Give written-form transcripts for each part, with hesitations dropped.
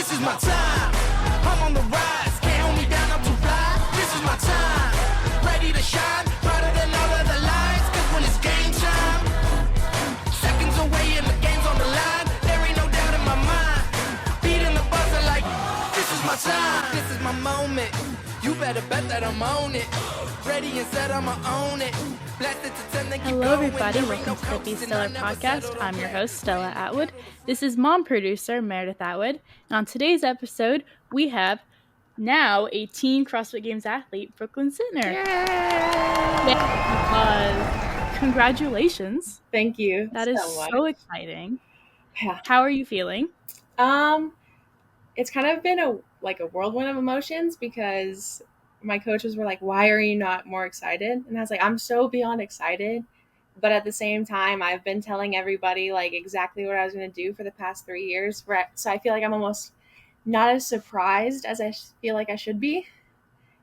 This is my time. I'm on the rise. Can't hold me down, I'm too fly. This is my time. Ready to shine, brighter than all of the lights. Cause when it's game time, seconds away and the game's on the line. There ain't no doubt in my mind. Beating the buzzer like, this is my time. This is my moment. You better bet that I'm on it. Ready and set, I'ma own it. Hello everybody, welcome to the StellaR podcast. I'm your host, Stella Atwood. This is mom producer, Meredith Atwood. And on today's episode, we have now a teen CrossFit Games athlete, Brooklynn Sittner. Yay! Congratulations. Thank you. That is so exciting. Yeah. How are you feeling? It's kind of been a whirlwind of emotions because my coaches were like, why are you not more excited? And I was like, I'm so beyond excited. But at the same time, I've been telling everybody like exactly what I was going to do for the past 3 years. So I feel like I'm almost not as surprised as I feel like I should be.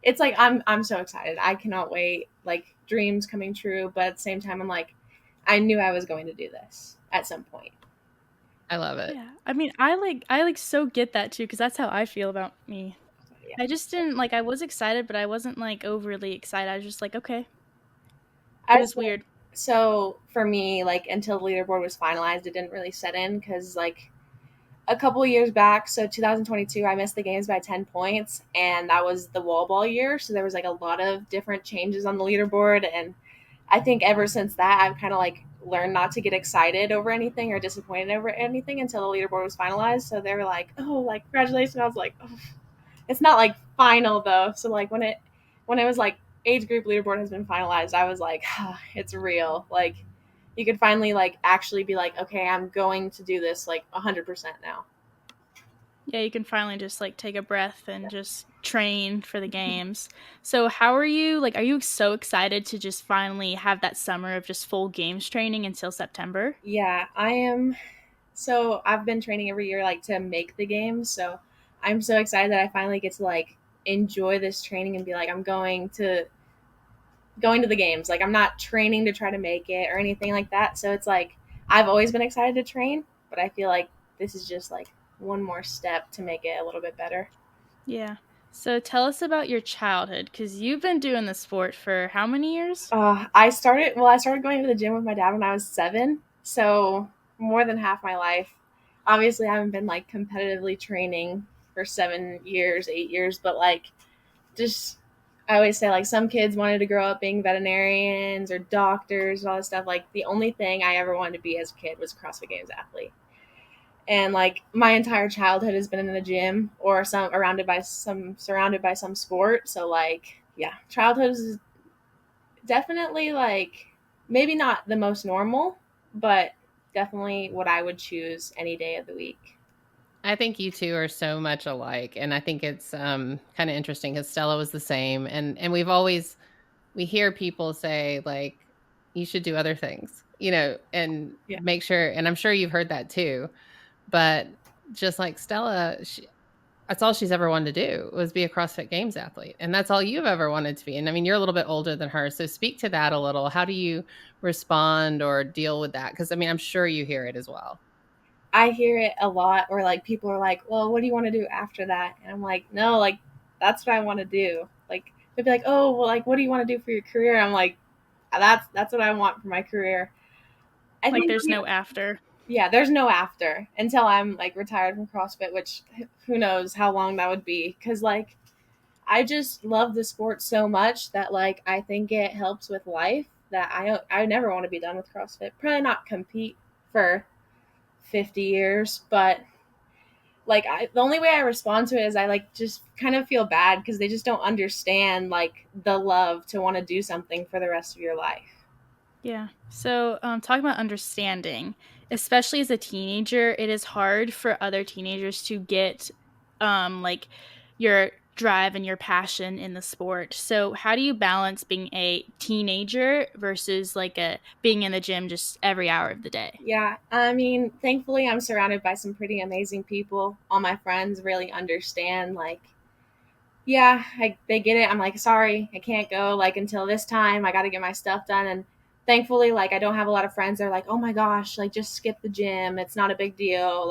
It's like, I'm so excited. I cannot wait, like dreams coming true. But at the same time, I'm like, I knew I was going to do this at some point. I love it. Yeah. I mean, I so get that too, because that's how I feel about me. Yeah. I just didn't, I was excited, but I wasn't, overly excited. I was just like, okay. It was weird. So, for me, until the leaderboard was finalized, it didn't really set in, because, a couple of years back, so 2022, I missed the games by 10 points, and that was the wall ball year, so there was, a lot of different changes on the leaderboard, and I think ever since that, I've kind of, learned not to get excited over anything or disappointed over anything until the leaderboard was finalized, so they were like, oh, congratulations, I was like, oh. It's not final though. So when it was age group leaderboard has been finalized, I was like, oh, it's real. You could finally actually be like, okay, I'm going to do this 100% now. Yeah, you can finally just take a breath and just train for the games. So how are you? Are you so excited to just finally have that summer of just full games training until September? Yeah, I am. So I've been training every year to make the games. So I'm so excited that I finally get to enjoy this training and be I'm going to the games. I'm not training to try to make it or anything like that. So it's I've always been excited to train, but I feel this is just one more step to make it a little bit better. Yeah. So tell us about your childhood, because you've been doing the sport for how many years? I started going to the gym with my dad when I was 7. So more than half my life. Obviously I haven't been competitively training for 7 years, 8 years, but just I always say some kids wanted to grow up being veterinarians or doctors and all this stuff. The only thing I ever wanted to be as a kid was a CrossFit Games athlete. And my entire childhood has been in the gym or surrounded by some sport. So yeah, childhood is definitely maybe not the most normal, but definitely what I would choose any day of the week. I think you two are so much alike, and I think it's kind of interesting because Stella was the same, and we hear people say you should do other things, and make sure, and I'm sure you've heard that too, but just like Stella, that's all she's ever wanted to do was be a CrossFit Games athlete, and that's all you've ever wanted to be. And I mean, you're a little bit older than her, so speak to that a little. How do you respond or deal with that? Because I mean, I'm sure you hear it as well. I hear it a lot, or people are like, well, what do you want to do after that? And I'm like, no, that's what I want to do. They'd be like, oh, well, what do you want to do for your career? I'm like, that's what I want for my career. I think there's no after. Yeah, there's no after until I'm retired from CrossFit, which who knows how long that would be. Cause I just love the sport so much that I think it helps with life that I never want to be done with CrossFit. Probably not compete for 50 years, but the only way I respond to it is I just kind of feel bad because they just don't understand the love to want to do something for the rest of your life. Yeah. So talking about understanding, especially as a teenager, it is hard for other teenagers to get your drive and your passion in the sport. So how do you balance being a teenager versus being in the gym just every hour of the day? Yeah, I mean, thankfully I'm surrounded by some pretty amazing people. All my friends really understand they get it. I'm sorry, I can't go until this time. I got to get my stuff done. And thankfully I don't have a lot of friends that are oh my gosh, just skip the gym. It's not a big deal.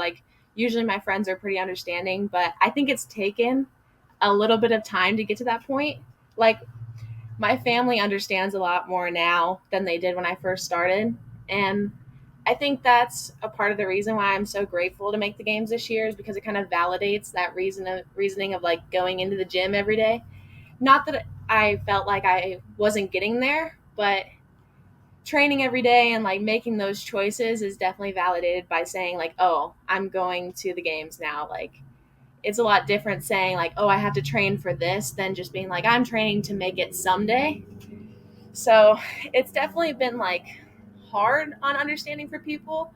Usually my friends are pretty understanding, but I think it's taken a little bit of time to get to that point. Like, my family understands a lot more now than they did when I first started. And I think that's a part of the reason why I'm so grateful to make the games this year, is because it kind of validates that reasoning of like going into the gym every day. Not that I felt like I wasn't getting there, but training every day and like making those choices is definitely validated by saying like, oh, I'm going to the games now. Like, it's a lot different saying like, oh, I have to train for this, than just being like, I'm training to make it someday. So it's definitely been like hard on understanding for people,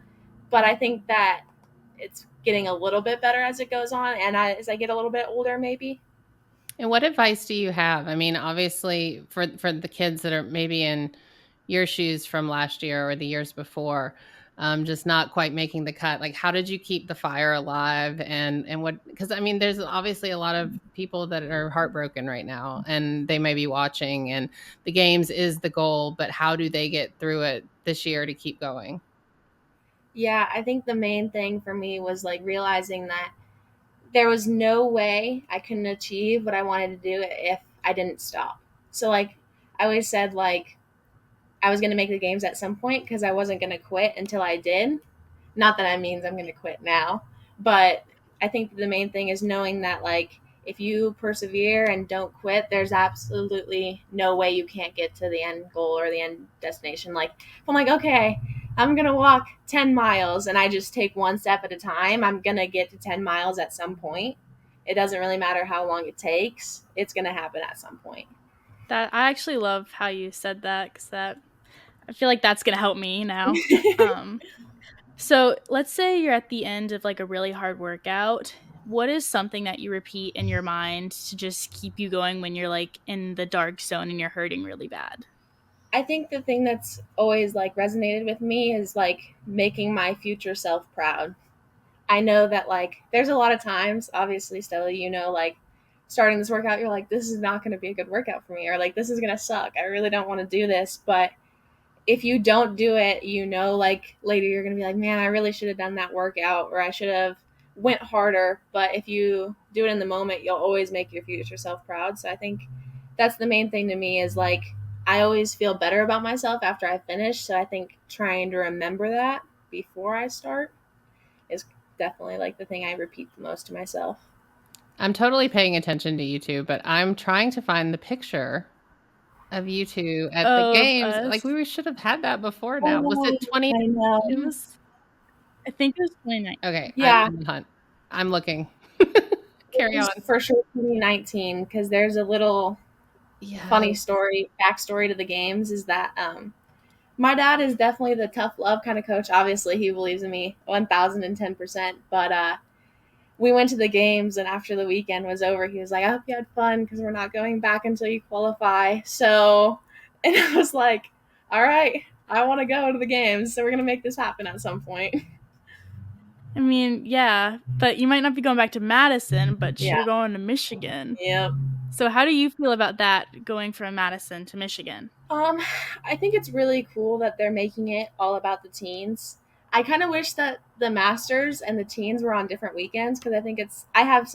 but I think that it's getting a little bit better as it goes on, and as I get a little bit older, maybe. And what advice do you have? I mean, obviously, for the kids that are maybe in your shoes from last year or the years before, just not quite making the cut. Like, how did you keep the fire alive? And what? Because I mean, there's obviously a lot of people that are heartbroken right now, and they may be watching. And the games is the goal, but how do they get through it this year to keep going? Yeah, I think the main thing for me was like realizing that there was no way I couldn't achieve what I wanted to do if I didn't stop. So like I always said like I was going to make the games at some point because I wasn't going to quit until I did. Not that that means I'm going to quit now, but I think the main thing is knowing that like if you persevere and don't quit, there's absolutely no way you can't get to the end goal or the end destination. Like if I'm like, okay, I'm going to walk 10 miles and I just take one step at a time, I'm going to get to 10 miles at some point. It doesn't really matter how long it takes. It's going to happen at some point. That I actually love how you said that, because that I feel like that's gonna help me now. Um, so let's say you're at the end of like a really hard workout. What is something that you repeat in your mind to just keep you going when you're like in the dark zone and you're hurting really bad? I think the thing that's always like resonated with me is like making my future self proud. I know that like there's a lot of times, obviously, Stella, you know, like starting this workout, you're like, this is not going to be a good workout for me, or like this is going to suck. I really don't want to do this. But if you don't do it, you know, like later you're going to be like, man, I really should have done that workout, or I should have went harder. But if you do it in the moment, you'll always make your future self proud. So I think that's the main thing to me is like I always feel better about myself after I finish. So I think trying to remember that before I start is definitely like the thing I repeat the most to myself. I'm totally paying attention to you two, but I'm trying to find the picture of you two at the Of games. us, Like, we should have had that before now. Was Oh, it 20? I it know. was. I think it was 29. Okay, I'm Yeah, on the hunt. I'm looking. it Carry was on. for sure 2019 because there's a little Yeah. funny backstory to the games is that my dad is definitely the tough love kind of coach. Obviously, he believes in me 1010%. But we went to the games, and after the weekend was over, he was like, I hope you had fun because we're not going back until you qualify. So, and I was like, all right, I want to go to the games. So, we're going to make this happen at some point. I mean, yeah, but you might not be going back to Madison, but Yeah. you're going to Michigan. Yep. So how do you feel about that, going from Madison to Michigan? I think it's really cool that they're making it all about the teens. I kind of wish that the masters and the teens were on different weekends because I think I have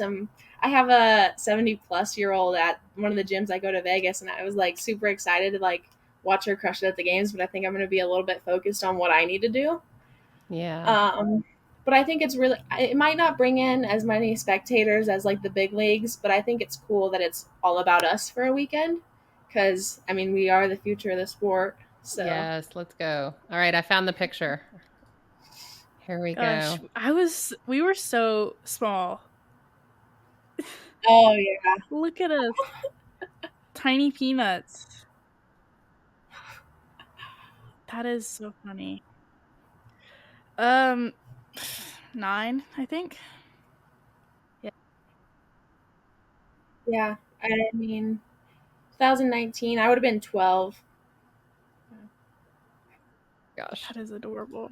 a 70-plus-year-old at one of the gyms I go to Vegas, and I was like super excited to like watch her crush it at the games, but I think I'm going to be a little bit focused on what I need to do. Yeah. But I think it might not bring in as many spectators as like the big leagues, but I think it's cool that it's all about us for a weekend because, I mean, we are the future of the sport. So, Yes, let's go. All right, I found the picture. Here we Gosh, go. we were so small. oh, yeah. Look at us. Tiny peanuts. That is so funny. 9, I think. Yeah. I mean, 2019, I would have been 12. Gosh. That is adorable.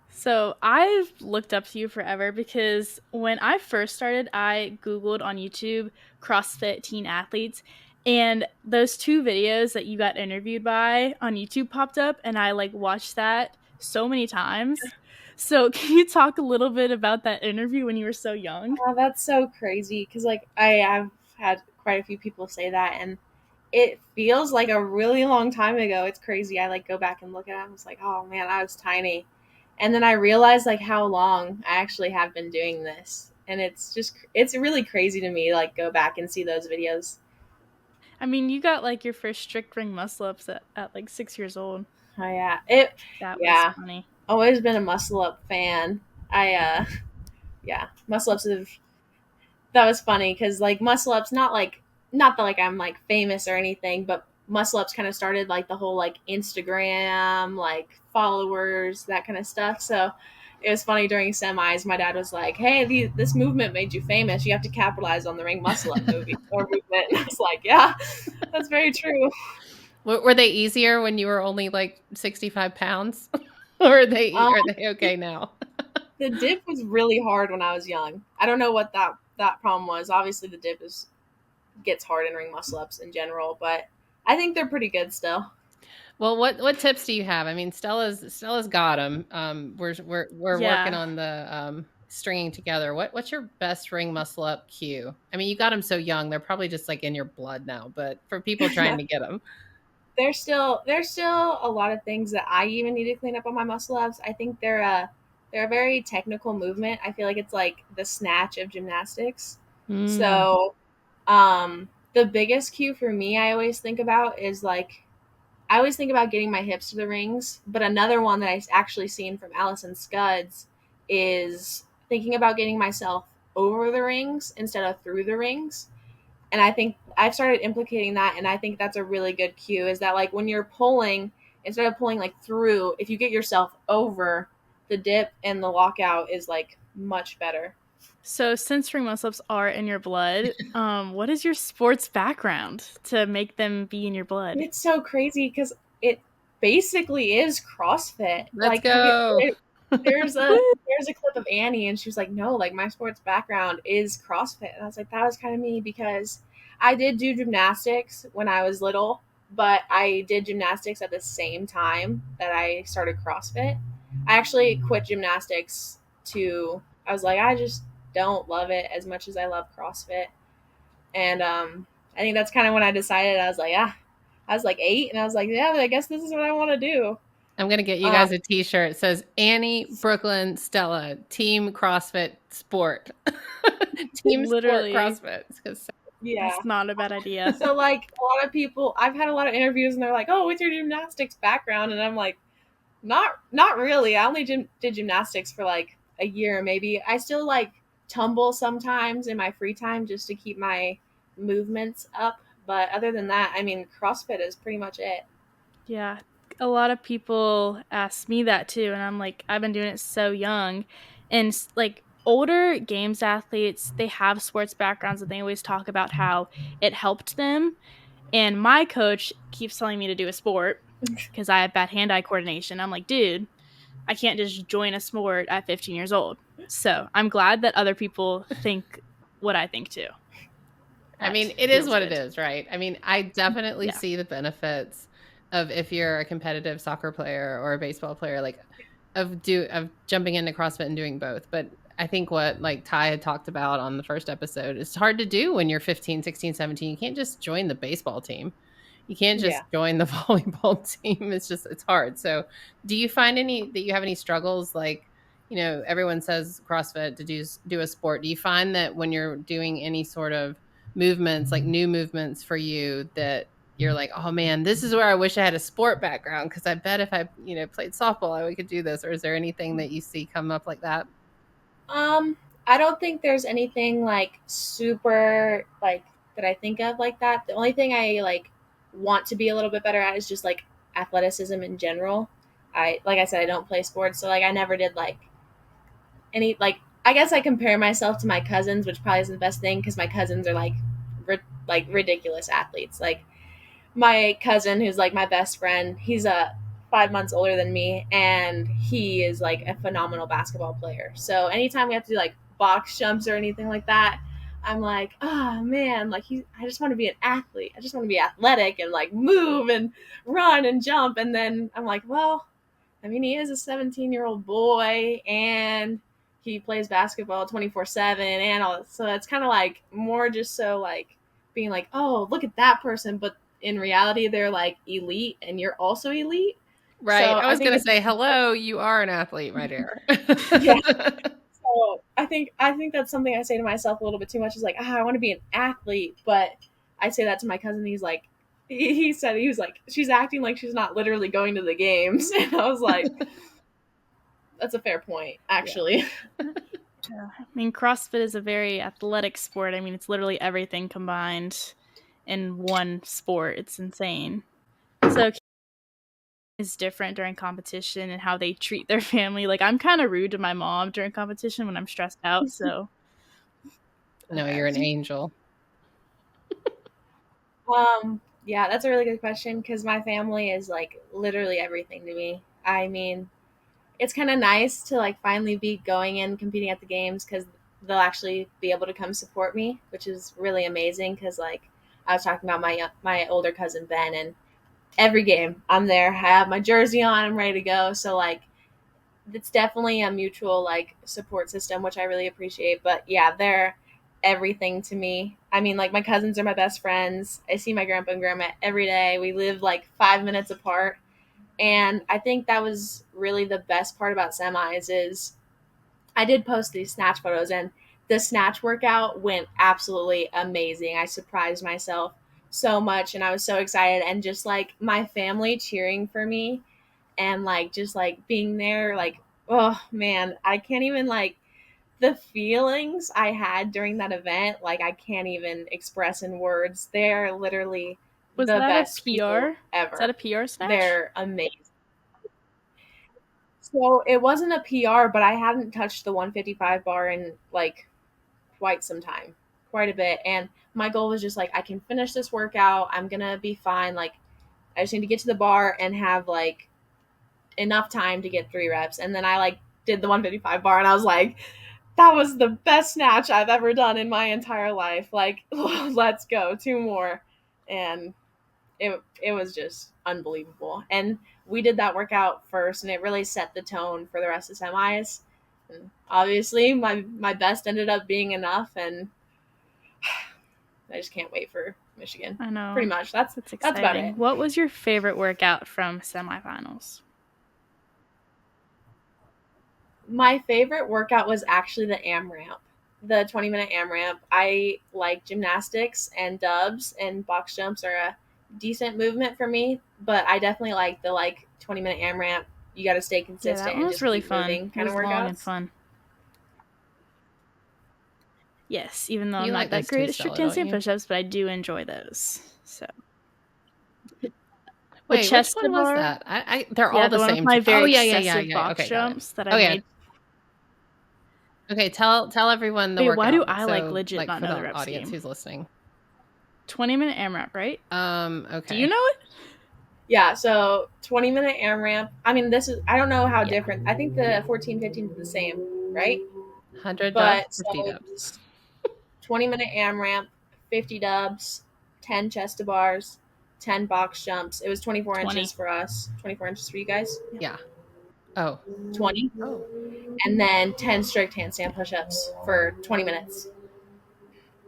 So I've looked up to you forever because when I first started, I Googled on YouTube CrossFit teen athletes, and those 2 videos that you got interviewed by on YouTube popped up, and I like watched that so many times. So can you talk a little bit about that interview when you were so young? Oh, that's so crazy because like I've had quite a few people say that, and it feels like a really long time ago. It's crazy. I like go back and look at it. I was like, oh man, I was tiny, and then I realized like how long I actually have been doing this, and it's really crazy to me. Like go back and see those videos. I mean, you got like your first strict ring muscle ups at like 6 years old. Oh yeah, That was yeah. funny. Always been a muscle up fan. Yeah, muscle ups have that was funny because like muscle ups not that like I'm like famous or anything, but muscle ups kind of started like the whole like Instagram like followers that kind of stuff. So it was funny during semis. My dad was like, "Hey, this movement made you famous. You have to capitalize on the ring muscle up movie or movement." And I was like, "Yeah, that's very true." Were they easier when you were only like 65 pounds? Or Um, are they okay now? the dip was really hard when I was young. I don't know what that problem was. Obviously, the dip is gets hard in ring muscle ups in general, but I think they're pretty good still. Well, what tips do you have? I mean, Stella's got them. We're working Yeah. on the stringing together. What's your best ring muscle up cue? I mean, you got them so young; they're probably just like in your blood now. But for people trying to get them, There's still a lot of things that I even need to clean up on my muscle ups. I think they're a very technical movement. I feel like it's like the snatch of gymnastics. mm. So the biggest cue for me I always think about is like I always think about getting my hips to the rings, but another one that I actually seen from Allison Scuds is thinking about getting myself over the rings instead of through the rings. And I think I've started implicating that, and I think that's a really good cue is that like when you're pulling, instead of pulling like through, if you get yourself over, the dip and the lockout is like much better. So since ring muscle ups are in your blood, what is your sports background to make them be in your blood? It's so crazy because it basically is CrossFit. Let's Like, have you? go. There's a clip of Annie, and she was like, "No, like my sports background is CrossFit," and I was like, "That was kind of me because I did do gymnastics when I was little, but I did gymnastics at the same time that I started CrossFit. I actually quit gymnastics to. I was like, I just don't love it as much as I love CrossFit, and I think that's kind of when I decided. I was like, yeah, I was like 8, and I was like, yeah, I guess this is what I want to do. I'm gonna get you Um, guys a T-shirt. It says Annie, Brooklyn, Stella, Team CrossFit Sport, Team Sport Literally, CrossFit. yeah. that's not a bad idea. So like a lot of people, I've had a lot of interviews, and they're like, "Oh, with your gymnastics background," and I'm like, not really. I only did gymnastics for like a year, maybe. I still like tumble sometimes in my free time just to keep my movements up. But other than that, I mean, CrossFit is pretty much it. Yeah, a lot of people ask me that too, and I'm like, I've been doing it so young, and like older games athletes, they have sports backgrounds, and they always talk about how it helped them. And my coach keeps telling me to do a sport because I have bad hand-eye coordination. I'm like, dude, I can't just join a sport at 15 years old. So I'm glad that other people think what I think too. I mean, That it is feels what it good. is, right? I mean, I definitely Yeah. see the benefits of if you're a competitive soccer player or a baseball player, like of jumping into CrossFit and doing both. But I think what like Ty had talked about on the first episode, it's hard to do when you're 15, 16, 17. You can't just join the baseball team. You can't Yeah. just join the volleyball team. It's hard. So do you find that you have any struggles like, everyone says CrossFit to do a sport. Do you find that when you're doing any sort of movements, like new movements for you, that you're like, oh man, this is where I wish I had a sport background because I bet if I, played softball, I could do this? Or is there anything that you see come up like that? I don't think there's anything like super like that I think of like that. The only thing I like want to be a little bit better at is just like athleticism in general. I like I said I don't play sports, so like I never did like any like I guess I compare myself to my cousins, which probably isn't the best thing because my cousins are like ridiculous athletes. Like my cousin who's like my best friend, he's a 5 months older than me, and he is like a phenomenal basketball player. So anytime we have to do like box jumps or anything like that, I'm like, oh man, like I just want to be an athlete. I just want to be athletic and like move and run and jump. And then I'm like, well, I mean, he is a 17-year-old boy, and he plays basketball 24/7, and all. So it's kind of like more just so like being like, oh, look at that person, but in reality, they're like elite, and you're also elite. Right. So I I was think going to it's say, hello, you are an athlete, my dear. yeah. So I think that's something I say to myself a little bit too much is like, I want to be an athlete, but I say that to my cousin. He's like, he said he was like, she's acting like she's not literally going to the games, and I was like, that's a fair point, actually. Yeah. I mean, CrossFit is a very athletic sport. I mean, it's literally everything combined in one sport. It's insane. So is different during competition and how they treat their family. Like, I'm kind of rude to my mom during competition when I'm stressed out. So No, Okay. you're an angel. Yeah, that's a really good question because my family is like literally everything to me. I mean, it's kind of nice to like finally be going in competing at the games because they'll actually be able to come support me, which is really amazing. Because like I was talking about my older cousin Ben, and every game I'm there. I have my jersey on. I'm ready to go. So like it's definitely a mutual like support system, which I really appreciate. But yeah, they're everything to me. I mean, like my cousins are my best friends. I see my grandpa and grandma every day. We live like 5 minutes apart. And I think that was really the best part about semis is I did post these snatch photos, and the snatch workout went absolutely amazing. I surprised myself so much, and I was so excited, and just like my family cheering for me and like just like being there, like, oh man, I can't even like the feelings I had during that event, like I can't even express in words. They're literally was the that a best people PR? ever. Is that a PR snatch? They're amazing. So it wasn't a PR, but I hadn't touched the 155 bar in like quite some time, quite a bit. And my goal was just like, I can finish this workout. I'm going to be fine. Like, I just need to get to the bar and have like enough time to get 3 reps. And then I like did the 155 bar, and I was like, that was the best snatch I've ever done in my entire life. Like, let's go, 2 more. And it was just unbelievable. And we did that workout first, and it really set the tone for the rest of semis. And obviously, my best ended up being enough, and I just can't wait for Michigan. I know. Pretty much. That's exciting. about it. What was your favorite workout from semifinals? My favorite workout was actually the AMRAP, the 20-minute AMRAP. I like gymnastics, and dubs and box jumps are a decent movement for me, but I definitely like the like 20-minute AMRAP. You got to stay consistent. Yeah, that one and was just really keep fun. moving kind it was of workouts. Long and fun. Yes, even though You I'm like not that those too, great at strict Stella, handstand don't you? push-ups, but I do enjoy those. So Wait, the which chest one was bar, that? They're yeah, all the the one with same. my very yeah. excessive box Okay, got it. jumps that I Okay. made. Okay, tell everyone the Wait, workout. why do I like So, legit like not for know the the reps audience game? who's listening. 20-minute AMRAP, right? Okay. Do you know it? Yeah, so 20-minute AMRAP. I mean, this is, I don't know how Yeah. different. I think the 14, 15 is the same, right? 100 But dubs, so 50 dubs. it's 20-minute AMRAP, 50 dubs, 10 chest to bars, 10 box jumps. It was 24 20. inches for us, 24 inches for you guys. Yeah. Oh. 20. Oh. And then 10 strict handstand push-ups for 20 minutes.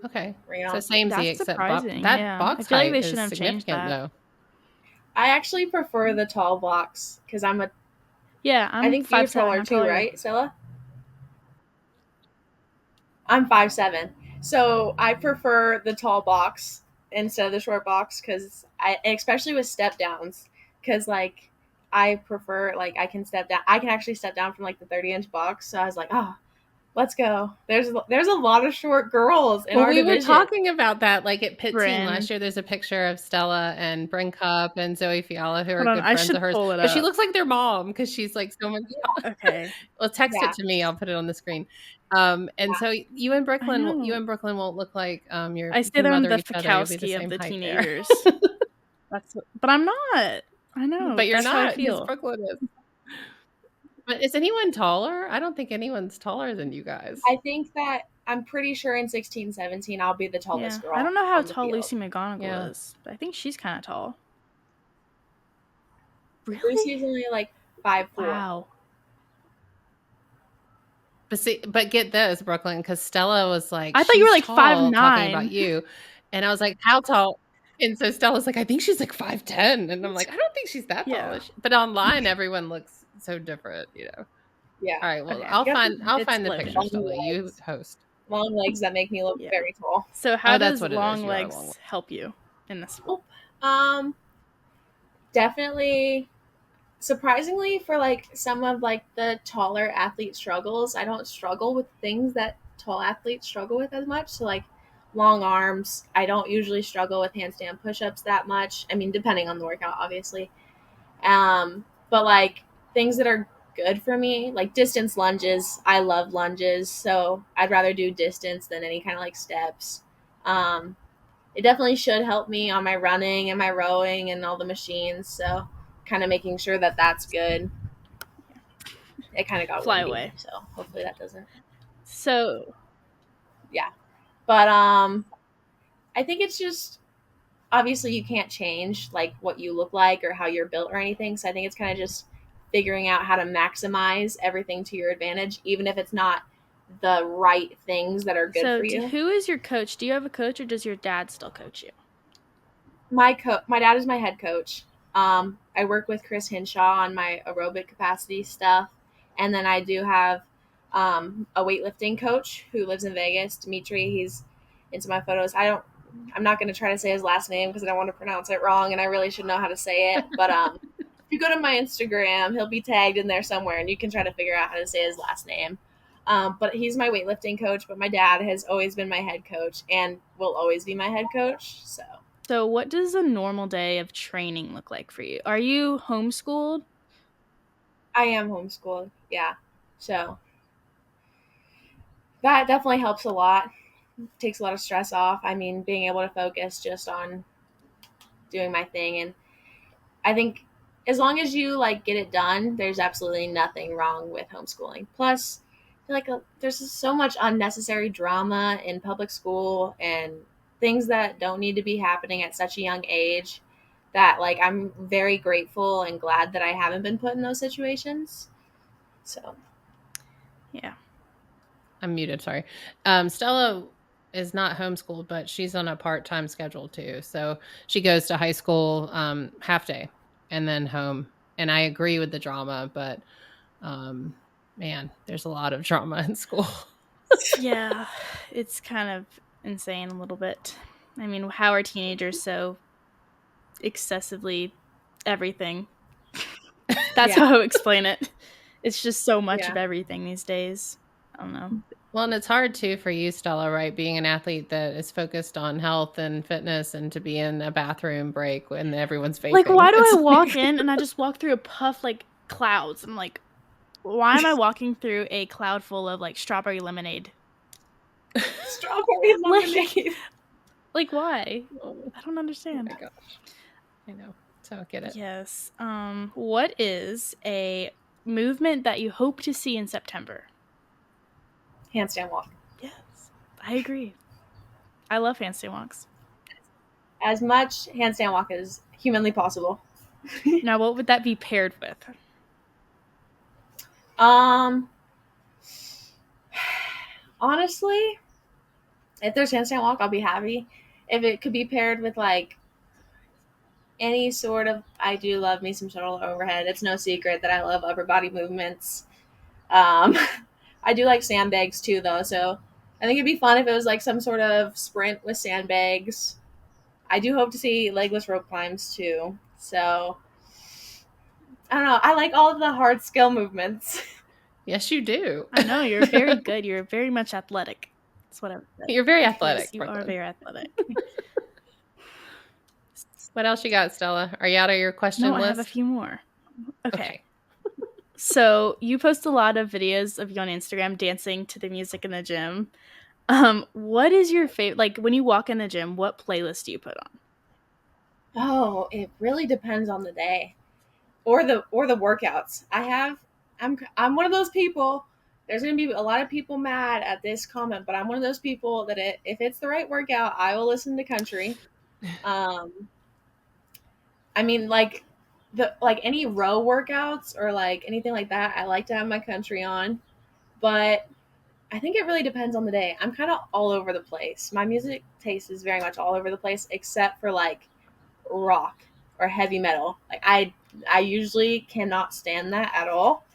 Okay. Bring it So on. same Z, That's except surprising. that Yeah, box I feel like height they is shouldn't have changed significant, that. though. I actually prefer the tall box because Yeah, I think you're 5'7". taller How too, tall are you? right, Stella? I'm 5'7". So I prefer the tall box instead of the short box because especially with step downs, because like I prefer like I can step down. I can actually step down from like the 30-inch box. So I was like, oh, let's go. There's a lot of short girls in Well, our we were division. talking about that, like at Pit Team Bryn. last year. There's a picture of Stella and Bryn Cup and Zoe Fiala, who are Hold on, good I friends should of hers. pull it But she up. looks like their mom because she's like so much. Okay. Well, text Yeah. it to me. I'll put it on the screen. And so you and Brooklyn won't look like your. I you say can they're mother the each other. You'll be the Fikowski same of the height teenagers. there. But I'm not. I know. But you're that's how I not, because feel. Brooklyn is. But is anyone taller? I don't think anyone's taller than you guys. I think that I'm pretty sure in 16, 17, I'll be the tallest girl. I don't know how on the tall field. Lucy McGonigal is, but I think she's kind of tall. Lucy's Really? only like 5'4". Wow. But get this, Brooklyn, because Stella was like, I thought you were she's like tall, talking 5'9". about you. And I was like, how tall? And so Stella's like, I think she's like 5'10". And I'm like, I don't think she's that tall. Yeah. But online, everyone looks so different, Yeah. All right, well, Okay. I'll It's find the loading. picture, Long Stella. You legs. host. Long legs that make me look Yeah. very tall. So how that's does what it is. long You are legs long. help you in this? Definitely, surprisingly, for like some of like the taller athlete struggles, I don't struggle with things that tall athletes struggle with as much. So like long arms, I don't usually struggle with handstand push-ups that much. I mean, depending on the workout, obviously. But like things that are good for me, like distance lunges, I love lunges, so I'd rather do distance than any kind of like steps. It definitely should help me on my running and my rowing and all the machines, so kind of making sure that that's good. It kind of got Fly windy, away. so hopefully that doesn't. So But I think it's just, obviously you can't change like what you look like or how you're built or anything, so I think it's kind of just figuring out how to maximize everything to your advantage, even if it's not the right things that are good for you. who is your coach? Do you have a coach, or does your dad still coach you? My dad is my head coach. I work with Chris Hinshaw on my aerobic capacity stuff, and then I do have a weightlifting coach who lives in Vegas, Dimitri. He's into my photos. I'm not going to try to say his last name because I don't want to pronounce it wrong, and I really should know how to say it. But if you go to my Instagram, he'll be tagged in there somewhere, and you can try to figure out how to say his last name. But he's my weightlifting coach, but my dad has always been my head coach and will always be my head coach. So what does a normal day of training look like for you? Are you homeschooled? I am homeschooled, yeah. So that definitely helps a lot. Takes a lot of stress off. I mean, being able to focus just on doing my thing. And I think as long as you like get it done, there's absolutely nothing wrong with homeschooling. Plus, I feel like there's just so much unnecessary drama in public school and things that don't need to be happening at such a young age that like I'm very grateful and glad that I haven't been put in those situations. So Yeah. I'm muted, sorry. Stella is not homeschooled, but she's on a part-time schedule too. So she goes to high school half day and then home. And I agree with the drama, but man, there's a lot of drama in school. Yeah, it's kind of insane a little bit. I mean, how are teenagers so excessively everything? That's how I would explain it. It's just so much of everything these days. I don't know. Well, and it's hard too for you, Stella, right? Being an athlete that is focused on health and fitness, and to be in a bathroom break when everyone's vaping. Like, why do I walk in and I just walk through a puff like clouds? I'm like, why am I walking through a cloud full of like strawberry lemonade? Strawberry lemonade. Like why? I don't understand. Oh my gosh. I know. So get it. Yes. What is a movement that you hope to see in September? Handstand walk. Yes, I agree. I love handstand walks. As much handstand walk as humanly possible. Now, what would that be paired with? Honestly, if there's handstand walk, I'll be happy. If it could be paired with like any sort of, I do love me some shoulder overhead. It's no secret that I love upper body movements. I do like sandbags too, though. So I think it'd be fun if it was like some sort of sprint with sandbags. I do hope to see legless rope climbs too. So I don't know. I like all of the hard skill movements. Yes, you do. I know you're very good. You're very much athletic. That's what I would say. You're very athletic. Yes, you are very athletic. What else you got, Stella? Are you out of your question No, list? I have a few more. Okay. So you post a lot of videos of you on Instagram dancing to the music in the gym. What is your favorite? Like when you walk in the gym, what playlist do you put on? Oh, it really depends on the day, or the workouts. I'm one of those people. There's gonna be a lot of people mad at this comment, but I'm one of those people that if it's the right workout, I will listen to country. I mean, like the like any row workouts or like anything like that, I like to have my country on. But I think it really depends on the day. I'm kind of all over the place. My music taste is very much all over the place, except for like rock or heavy metal. Like I usually cannot stand that at all.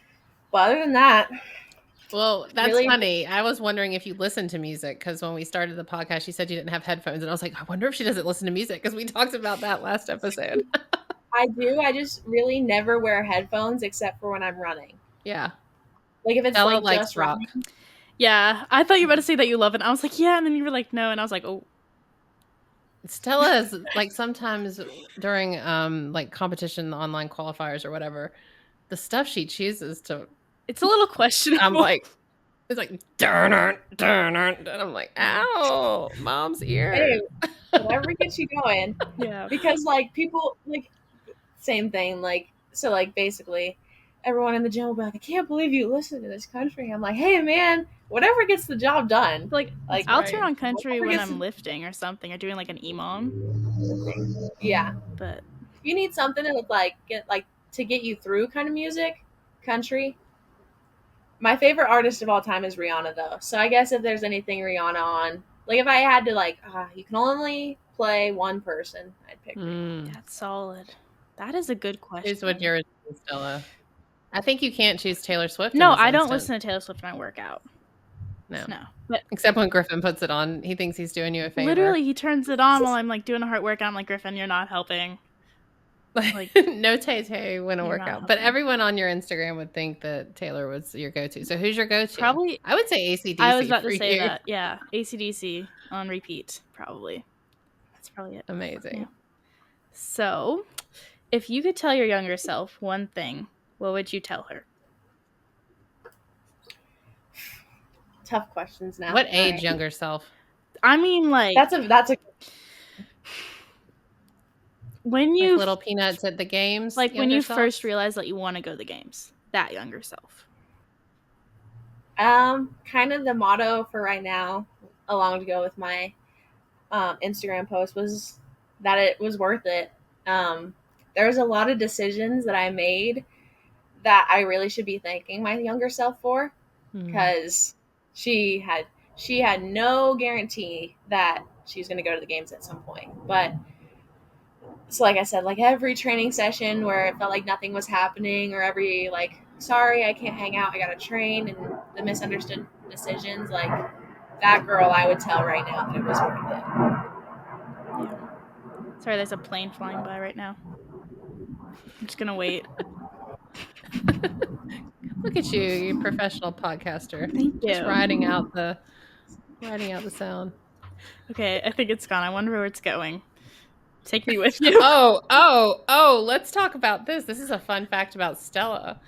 But other than that, Well, that's really, funny. I was wondering if you listen to music because when we started the podcast, you said you didn't have headphones, and I was like, I wonder if she doesn't listen to music because we talked about that last episode. I do. I just really never wear headphones except for when I'm running. Yeah, Like if it's Stella like likes just rock. running. Yeah, I thought you were about to say that you love it. I was like, yeah, and then you were like, no, and I was like, oh. Stella is like sometimes during like competition, online qualifiers or whatever, the stuff she chooses to. It's a little questionable. I'm like, it's like, and I'm like, ow, mom's ear. Hey, whatever gets you going. Yeah. Because like people like same thing. Like so like basically everyone in the gym will be like, I can't believe you listen to this country. I'm like, hey man, whatever gets the job done. Like Like I'll right. turn on country Whatever when gets I'm lifting or something or doing like an EMOM. yeah. But If you need something to like get you through kind of music, country. My favorite artist of all time is Rihanna though. So I guess if there's anything Rihanna on, like if I had to like, you can only play one person, I'd pick Rihanna. that's solid. That is a good question. Here's what yours is, Stella. I think you can't choose Taylor Swift. No, in this I don't instance. listen to Taylor Swift when I work out. No. But Except when Griffin puts it on, he thinks he's doing you a favor. literally, he turns it on while I'm like doing a heart workout. I'm like, Griffin, you're not helping. Like no Tay when a You're workout. not But helping. everyone on your Instagram would think that Taylor was your go-to. So who's your go-to? Probably. I would say AC/DC. I was about to for say you. that. Yeah, AC/DC on repeat. Probably. That's probably it. Amazing. Yeah. So, if you could tell your younger self one thing, what would you tell her? Tough questions now. What All age right. younger self? I mean, like That's a when you Little Peanuts at the games? like when younger you self? first realize that you want to go to the games. That younger self. kind of the motto for right now, along to go with my Instagram post was that it was worth it. There was a lot of decisions that I made that I really should be thanking my younger self for, because she had no guarantee that she was going to go to the games at some point. But so like I said, like every training session where it felt like nothing was happening, or every like, sorry, I can't hang out, I gotta train, and the misunderstood decisions, like that girl, I would tell right now that it was worth it. Yeah. Sorry, there's a plane flying by right now. I'm just gonna wait. Look at you professional podcaster. Thank you. Just riding out the sound. Okay, I think it's gone. I wonder where it's going. Take me with you. Oh, let's talk about this. This is a fun fact about Stella.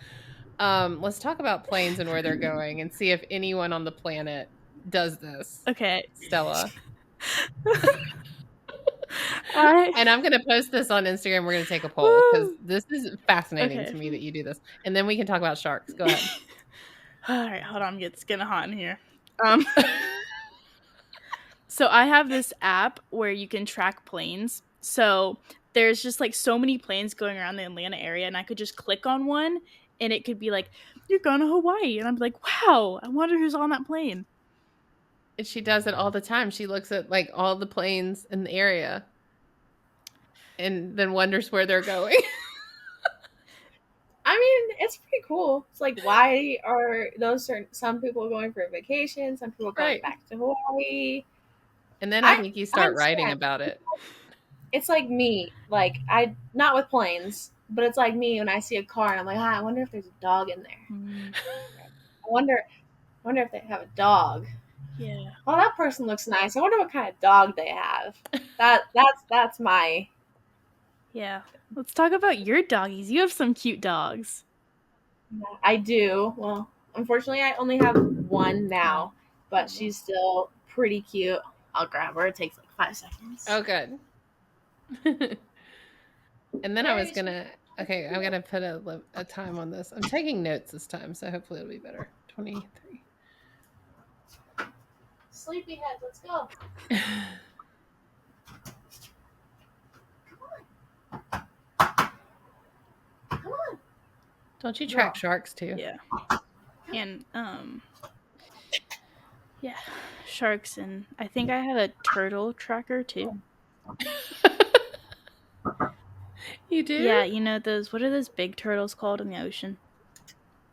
Let's talk about planes and where they're going and see if anyone on the planet does this. Okay. Stella. And I'm going to post this on Instagram. We're going to take a poll because this is fascinating to me that you do this. And then we can talk about sharks. Go ahead. All right, hold on. It's getting hot in here. So I have this app where you can track planes. So there's just like so many planes going around the Atlanta area, and I could just click on one and it could be like, you're going to Hawaii. And I'm like, wow, I wonder who's on that plane. And she does it all the time. She looks at like all the planes in the area and then wonders where they're going. I mean, it's pretty cool. It's like, why are some people going for a vacation, some people going back to Hawaii? And then I think you start writing understand. about it. It's like me, like not with planes, but it's like me when I see a car and I'm like, I wonder if there's a dog in there. I wonder if they have a dog. Yeah. Well, that person looks nice. I wonder what kind of dog they have. That's my. Yeah. Let's talk about your doggies. You have some cute dogs. I do. Well, unfortunately, I only have one now, but she's still pretty cute. I'll grab her. It takes like 5 seconds. Oh, good. And then I was going to, okay, I'm going to put a time on this. I'm taking notes this time, so hopefully it'll be better. 23. Sleepyhead, let's go. Don't you track sharks too? Yeah. And yeah, sharks, and I think I have a turtle tracker too. You do? Yeah, you know those, what are those big turtles called in the ocean?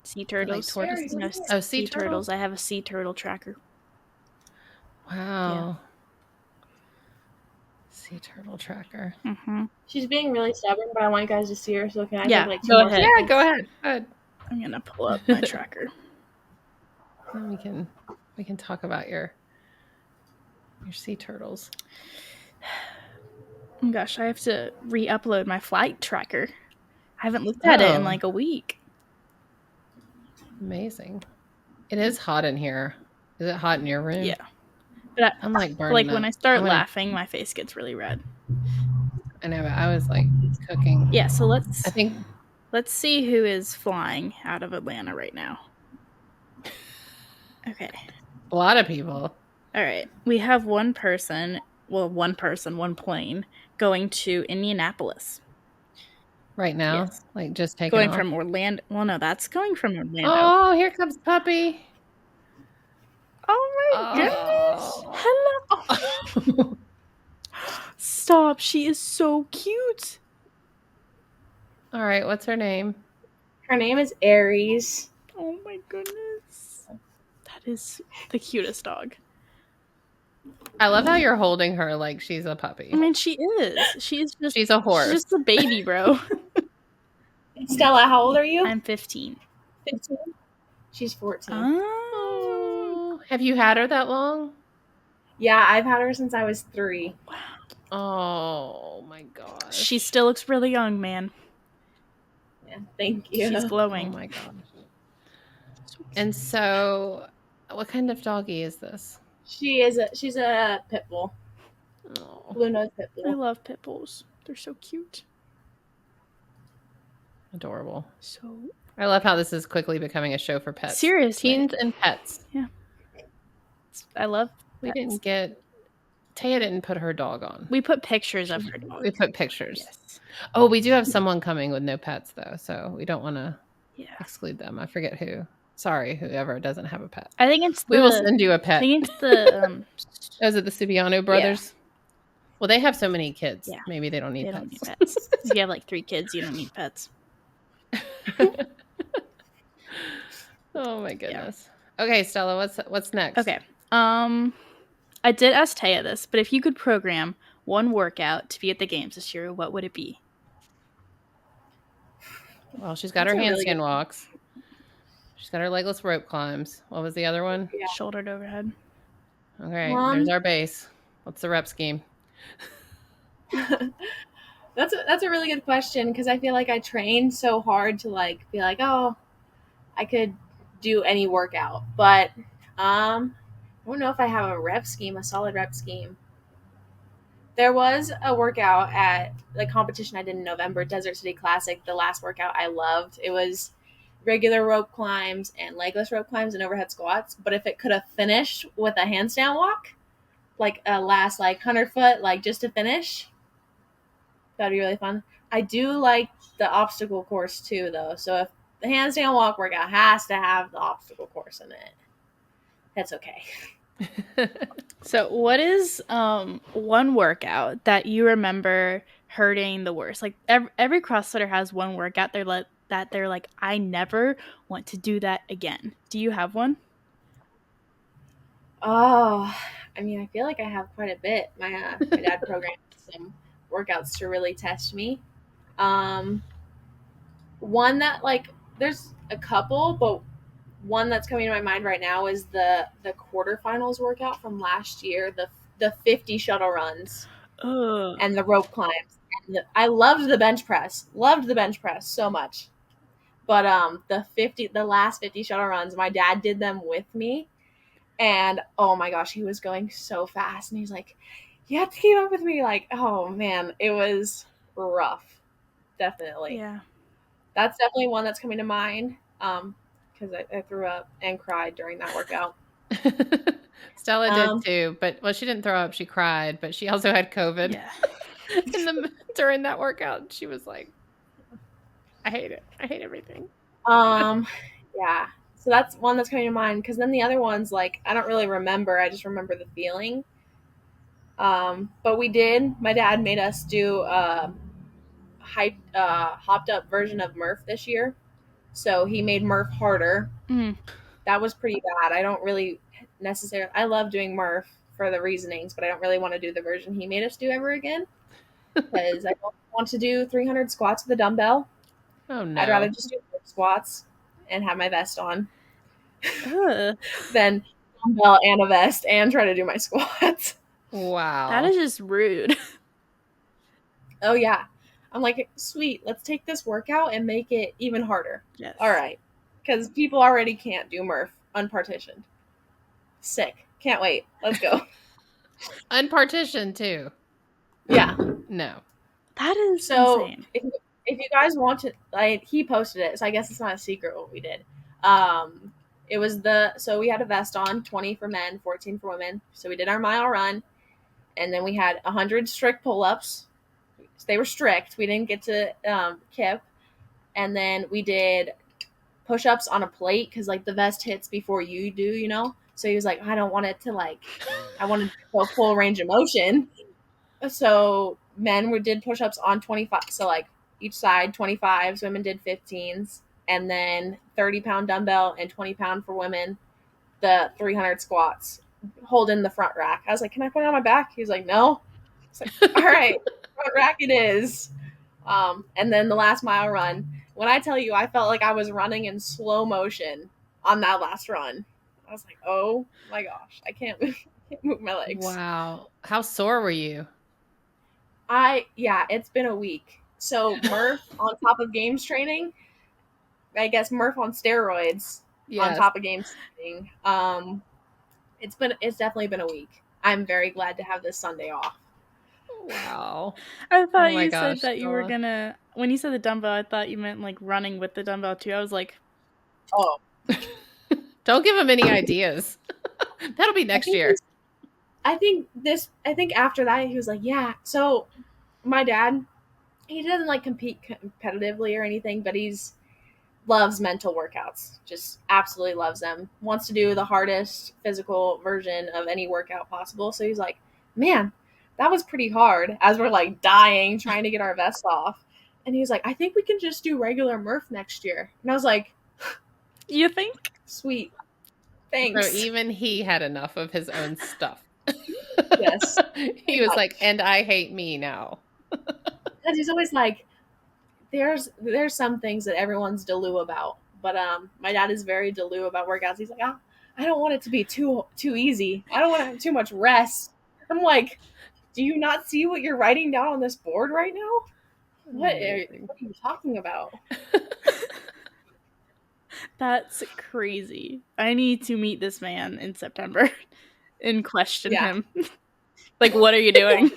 Sea turtles. tortoises? No, Oh, sea turtles? I have a sea turtle tracker. Wow. Sea turtle tracker. Mm-hmm. She's being really stubborn, but I want you guys to see her. So can I Yeah, take like 2 go more ahead. seconds? Yeah, go ahead. Good. I'm gonna pull up my tracker. Then we can talk about your sea turtles. Oh gosh, I have to re-upload my flight tracker. I haven't looked at it in Oh. like a week. Amazing. It is hot in here. Is it hot in your room? Yeah, but I'm like burning when up. I start I'm gonna- laughing, my face gets really red. I know, but I was like cooking. Yeah, so I think let's see who is flying out of Atlanta right now. Okay. a lot of people. All right. We have one plane going to Indianapolis. Right now, Yes. like just taking Going off. from Orlando. Well, no, that's going from Orlando. Oh, here comes puppy. Oh my goodness. Hello. Stop. She is so cute. All right, what's her name? Her name is Aries. Oh my goodness. That is the cutest dog. I love how you're holding her like she's a puppy. I mean, she is. She's a horse. She's just a baby, bro. Stella, how old are you? I'm 15. 15. She's 14. Oh. Have you had her that long? Yeah, I've had her since I was 3. Oh my gosh. She still looks really young, man. Yeah, thank you. She's glowing. Oh my gosh. And so, what kind of doggy is this? She's a pit bull. Oh, Blue nose pit I bull. love pit bulls. They're so cute. adorable. So I love how this is quickly becoming a show for pets. seriously, Teens and pets. I love. We pets. didn't get. Taya didn't put her dog on. We put pictures of her dog. We put pictures. Yes. Oh, we do have someone coming with no pets though, so we don't want to Yeah. exclude them. I forget who. Sorry, whoever doesn't have a pet. I think it's We will send you a I pet. think it's the Is it the Subiano brothers? Well, they have so many kids. Yeah. Maybe they don't need they pets. don't need pets. If you have like 3 kids, you don't need pets. Oh my goodness. Okay, Stella, what's next? Okay. I did ask Taya this, but if you could program one workout to be at the games this year, what would it be? Well, she's got That's her a really handstand good- walks. She's got her legless rope climbs. What was the other one? Yeah. Shouldered overhead. Okay, Mom? there's our base. What's the rep scheme? That's a really good question because I feel like I train so hard to like be like, oh, I could do any workout, but I don't know if I have a solid rep scheme. There was a workout at the competition I did in November, Desert City Classic. The last workout I loved. It was regular rope climbs and legless rope climbs and overhead squats. But if it could have finished with a handstand walk, like a last like 100-foot, like just to finish, that'd be really fun. I do like the obstacle course too, though. So if the handstand walk workout has to have the obstacle course in it, that's okay. So, what is one workout that you remember hurting the worst? Like every CrossFitter has one workout they're like, I never want to do that again. Do you have one? Oh, I mean, I feel like I have quite a bit. My dad programmed some workouts to really test me. One that like there's a couple, but one that's coming to my mind right now is the quarterfinals workout from last year, the 50 shuttle runs Ugh. and the rope climbs. And I loved the bench press so much. But the last 50 shuttle runs, my dad did them with me. And oh my gosh, he was going so fast. And he's like, you have to keep up with me. Like, oh man, it was rough. Definitely. Yeah. That's definitely one that's coming to mind. Because I threw up and cried during that workout. Stella did too, but well, she didn't throw up. She cried, but she also had COVID. Yeah. During that workout, she was like, "I hate it. I hate everything." Yeah. So that's one that's coming to mind, because then the other ones, like, I don't really remember. I just remember the feeling. But we did. My dad made us do a hopped up version of Murph this year. So he made Murph harder. Mm. That was pretty bad. I don't really necessarily. I love doing Murph for the reasonings, but I don't really want to do the version he made us do ever again, because I don't want to do 300 squats with a dumbbell. Oh I'd rather no. just do squats and have my vest on Ugh. than dumbbell and a vest and try to do my squats. Wow. That is just rude. Oh yeah. I'm like, sweet, let's take this workout and make it even harder. Yes. All right. Because people already can't do Murph unpartitioned. Sick. Can't wait. Let's go. Unpartitioned too. Yeah. No. That is So insane. if you guys want to, like, he posted it, so I guess it's not a secret what we did. It was so we had a vest on, 20 for men, 14 for women. So we did our mile run, and then we had 100 strict pull-ups. So they were strict. We didn't get to kip. And then we did push-ups on a plate, because, like, the vest hits before you do, you know? So he was like, I don't want it to, like, I wanted to go full range of motion. So men did push-ups on 25. So, like, each side 25s, women did 15s, and then 30-pound dumbbell and 20-pound for women, the 300 squats, holding the front rack. I was like, can I put it on my back? He was like, no. It's like, all right, front rack it is. And then the last mile run, when I tell you, I felt like I was running in slow motion on that last run. I was like, oh my gosh, I can't move my legs. Wow. How sore were you? It's been a week. So Murph on top of games training, I guess Murph on steroids on Yes. top of games training. It's definitely been a week. I'm very glad to have this Sunday off. Wow. I thought Oh my you gosh, said that you were Stella. gonna. When you said the dumbbell, I thought you meant like running with the dumbbell too. I was like, Oh, Don't give him any ideas. That'll be next year. I think after that he was like, yeah. So my dad, he doesn't like compete competitively or anything, but loves mental workouts. Just absolutely loves them. Wants to do the hardest physical version of any workout possible. So he's like, man, that was pretty hard, as we're like dying trying to get our vests off. And he's like, I think we can just do regular Murph next year. And I was like, you think? sweet. Thanks. So even he had enough of his own stuff. Yes. He was like, and I hate me now. Because he's always like, there's some things that everyone's delu about, but my dad is very delu about workouts. He's like, I don't want it to be too easy. I don't want to have too much rest. I'm like, do you not see what you're writing down on this board right now? What are you talking about? That's crazy. I need to meet this man in September and question him. Like, what are you doing?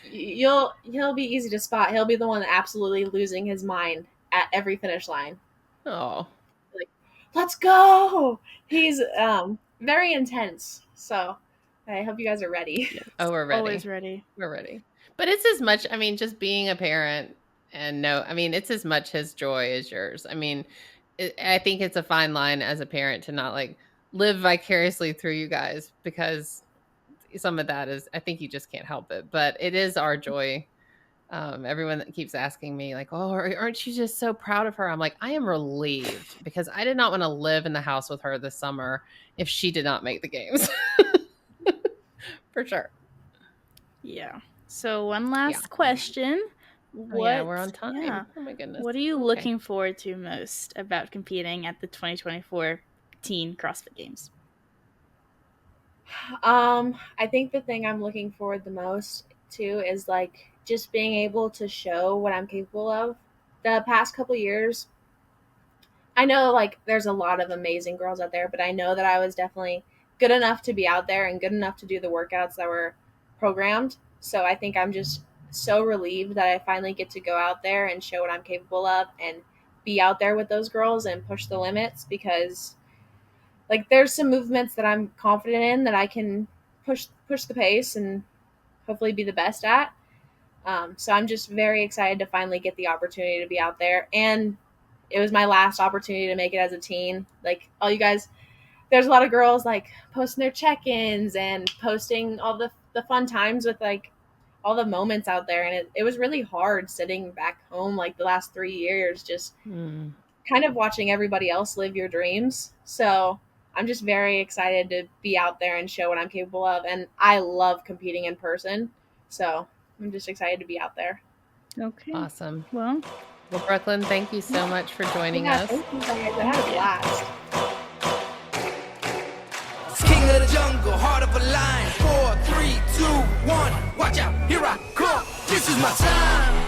He'll be easy to spot. He'll be the one absolutely losing his mind at every finish line. Oh, Like, let's go. He's very intense. So I hope you guys are ready. Yes. Oh, we're ready. Always ready. We're ready. But it's as much, I mean, just being a parent and it's as much his joy as yours. I mean, I think it's a fine line as a parent to not like live vicariously through you guys, because some of that is, I think you just can't help it, but it is our joy. Everyone that keeps asking me like, oh, aren't you just so proud of her? I'm like, I am relieved, because I did not want to live in the house with her this summer if she did not make the games. For sure. Yeah. So one last question. We're on time. Yeah. Oh my goodness. What are you looking forward to most about competing at the 2024 Teen CrossFit Games? I think the thing I'm looking forward the most to is like just being able to show what I'm capable of. The past couple years, I know like there's a lot of amazing girls out there, but I know that I was definitely good enough to be out there and good enough to do the workouts that were programmed. So I think I'm just so relieved that I finally get to go out there and show what I'm capable of and be out there with those girls and push the limits, because like there's some movements that I'm confident in that I can push the pace and hopefully be the best at. So I'm just very excited to finally get the opportunity to be out there and it was my last opportunity to make it as a teen. Like all you guys, there's a lot of girls like posting their check-ins and posting all the fun times with like all the moments out there. And it was really hard sitting back home like the last 3 years, just kind of watching everybody else live your dreams. So I'm just very excited to be out there and show what I'm capable of. And I love competing in person. So I'm just excited to be out there. Okay. Awesome. Well, Brooklynn, thank you so much for joining us. Thank you guys. I had a blast. King of the jungle, heart of a lion. 4, 3, 2, 1. Watch out, here I come. This is my time.